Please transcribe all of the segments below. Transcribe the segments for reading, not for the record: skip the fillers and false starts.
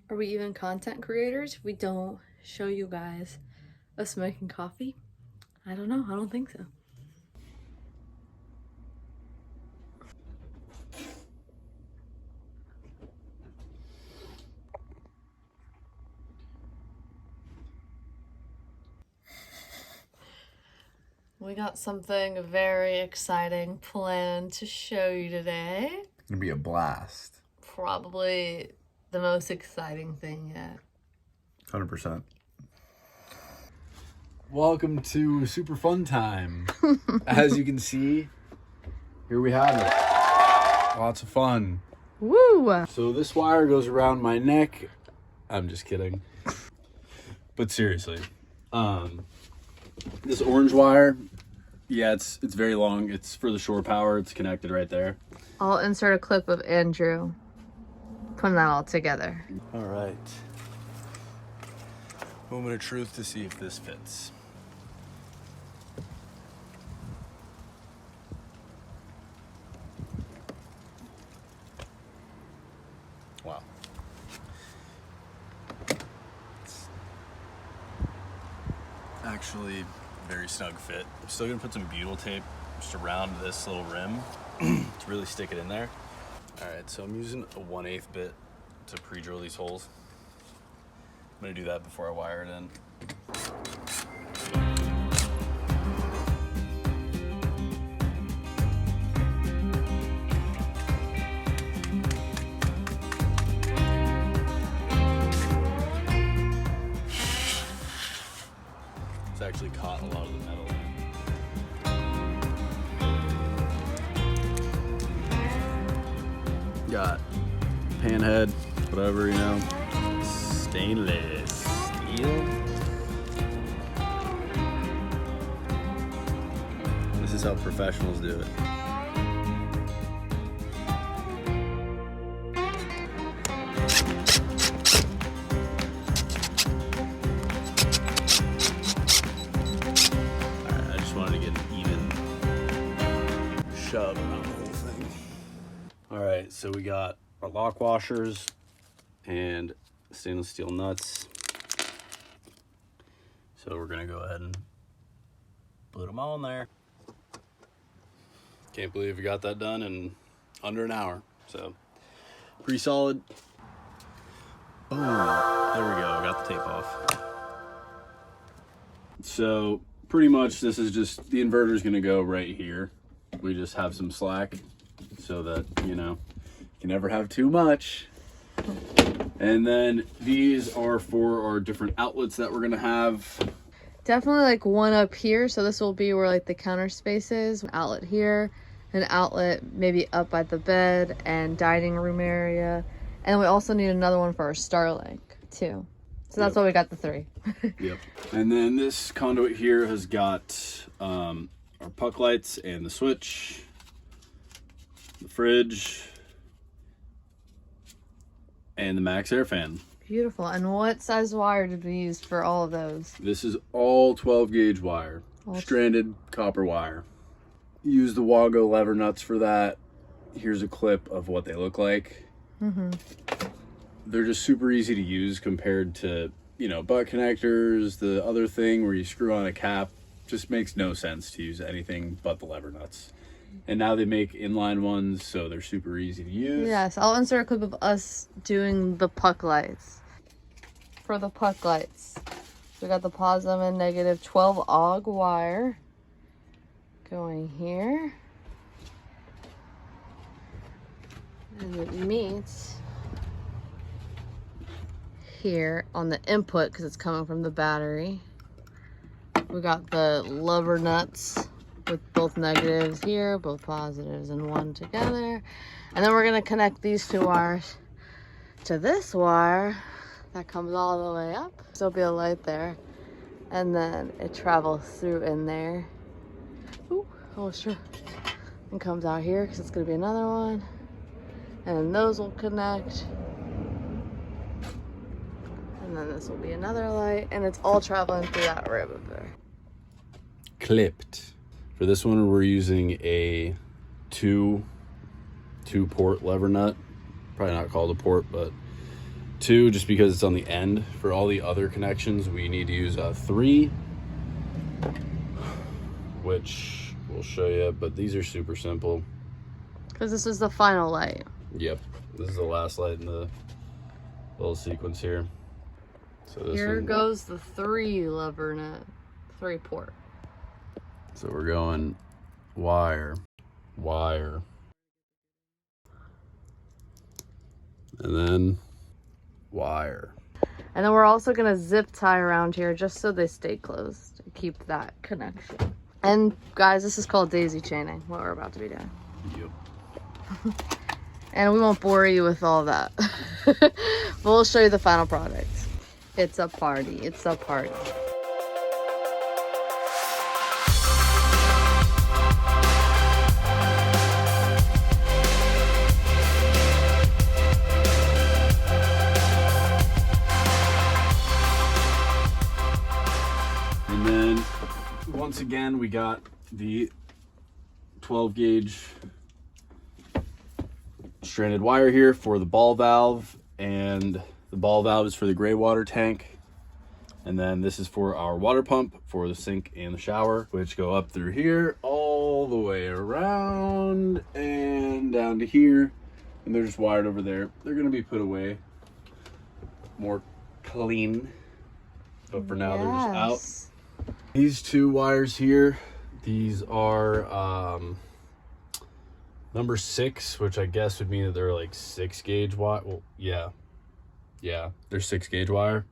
Are we even content creators if we don't show you guys us making coffee? I don't know. I don't think so. We got something very exciting planned to show you today. It's gonna be a blast. Probably the most exciting thing yet. 100%. Welcome to Super Fun Time. As you can see, here we have it. Lots of fun. Woo! So this wire goes around my neck. I'm just kidding. But seriously, this orange wire, yeah, it's very long. It's for the shore power. It's connected right there. I'll insert a clip of Andrew putting that all together. All right. Moment of truth to see if this fits. Wow. It's actually very snug fit. I'm still gonna put some butyl tape just around this little rim to really stick it in there. All right, so I'm using a 1/8 bit to pre-drill these holes. I'm gonna do that before I wire it in. It's actually caught a lot of the metal in. Got pan head, whatever, you know, stainless steel. This is how professionals do it. Alright, I just wanted to get an even shove around the whole thing. Alright, so we got our lock washers and stainless steel nuts. So we're gonna go ahead and put them all in there. Can't believe we got that done in under an hour. So pretty solid. Boom. There we go. Got the tape off. So pretty much this is just, the inverter is gonna go right here. We just have some slack so that, you know, you can never have too much. And then these are for our different outlets that we're gonna have. Definitely like one up here. So this will be where like the counter space is. An outlet here, an outlet maybe up by the bed and dining room area. And we also need another one for our Starlink too. So that's why we got the 3. Yep. And then this conduit here has got our puck lights and the switch, the fridge, and the max air fan. Beautiful. And what size wire did we use for all of those? This is all 12 gauge wire, stranded copper wire. Use the Wago lever nuts for that. Here's a clip of what they look like. They're just super easy to use compared to, you know, butt connectors, the other thing where you screw on a cap. Just makes no sense to use anything but the lever nuts. And now they make inline ones, so they're super easy to use. Yes, I'll insert a clip of us doing the puck lights. For the puck lights, we got the positive and negative 12 AUG wire going here. And it meets here on the input because it's coming from the battery. We got the lever nuts with both negatives here, both positives and one together. And then we're gonna connect these two wires to this wire that comes all the way up. So there'll be a light there. And then it travels through in there. Ooh, oh sure. And comes out here because it's gonna be another one. And then those will connect. And then this will be another light. And it's all traveling through that rib up there. Clipped. For this one, we're using a two port lever nut. Probably not called a port, but two, just because it's on the end. For all the other connections, we need to use a 3, which we'll show you, but these are super simple. Because this is the final light. Yep, this is the last light in the little sequence here. So this here one goes the 3 lever nut, 3 port. So we're going wire, wire, and then wire. And then we're also gonna zip tie around here just so they stay closed to keep that connection. And guys, this is called daisy chaining, what we're about to be doing. Yep. And we won't bore you with all that. But we'll show you the final product. It's a party, it's a party. And then once again, we got the 12 gauge stranded wire here for the ball valve, and the ball valve is for the gray water tank. And then this is for our water pump for the sink and the shower, which go up through here all the way around and down to here. And they're just wired over there. They're gonna be put away more clean, but for now they're just out. These two wires here, these are number 6, which I guess would mean that they're like 6 gauge wire. Well, yeah, they're 6 gauge wire.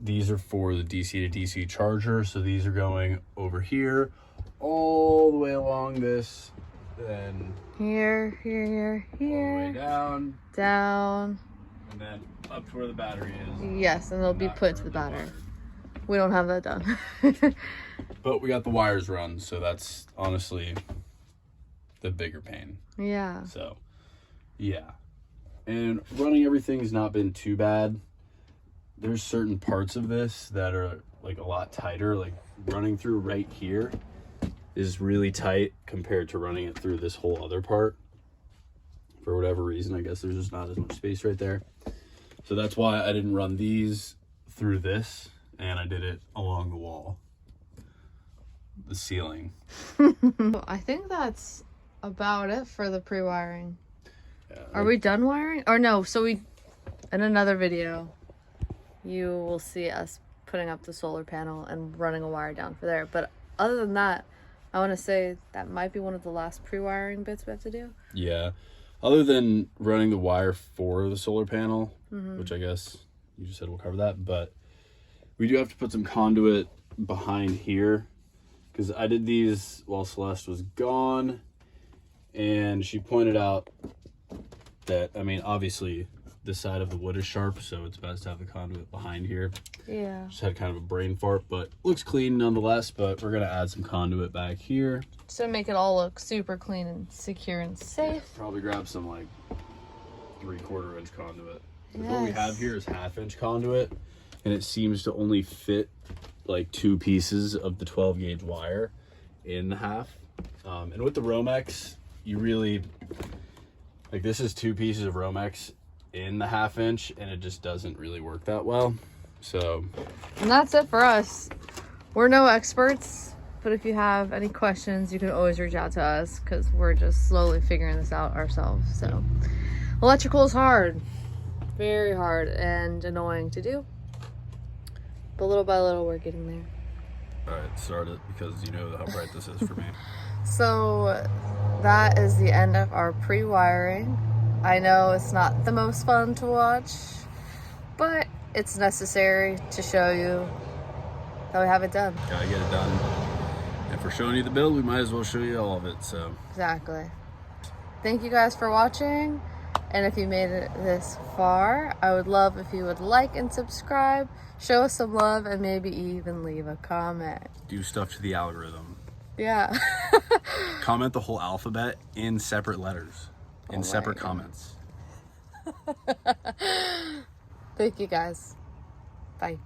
These are for the DC to DC charger, so these are going over here all the way along this, then here, here, all the way here, down, and then up to where the battery is. Yes, and they'll be put to the battery. We don't have that done. But we got the wires run, so that's honestly the bigger pain. Yeah. So, yeah. And running everything's not been too bad. There's certain parts of this that are like a lot tighter. Like running through right here is really tight compared to running it through this whole other part. For whatever reason, I guess there's just not as much space right there. So that's why I didn't run these through this, and I did it along the wall, the ceiling. I think that's about it for the pre-wiring. Yeah, Are we done wiring? Or no, so in another video, you will see us putting up the solar panel and running a wire down for there. But other than that, I want to say that might be one of the last pre-wiring bits we have to do. Yeah. Other than running the wire for the solar panel, which I guess you just said we'll cover that, but we do have to put some conduit behind here because I did these while Celeste was gone, and she pointed out that, I mean, obviously this side of the wood is sharp, so it's best to have the conduit behind here. Yeah. Just had kind of a brain fart, but looks clean nonetheless. But we're gonna add some conduit back here. So make it all look super clean and secure and safe. Probably grab some like 3/4 inch conduit. What we have here is 1/2 inch conduit, and it seems to only fit like 2 pieces of the 12 gauge wire in the half. And with the Romex, you really, like, this is 2 pieces of Romex in the 1/2 inch, and it just doesn't really work that well. So, and that's it for us. We're no experts, but if you have any questions, you can always reach out to us because we're just slowly figuring this out ourselves. So electrical is hard, very hard and annoying to do, but little by little we're getting there. all right, start it, because you know how bright this is for me. So that is the end of our pre-wiring. I know it's not the most fun to watch, but it's necessary to show you that we have it done. Gotta get it done. And if we're showing you the build, we might as well show you all of it. So Exactly. Thank you guys for watching. And if you made it this far, I would love if you would like and subscribe, show us some love, and maybe even leave a comment. do stuff to the algorithm. Yeah. Comment the whole alphabet in separate letters, in Oh separate my comments. Thank you guys. Bye.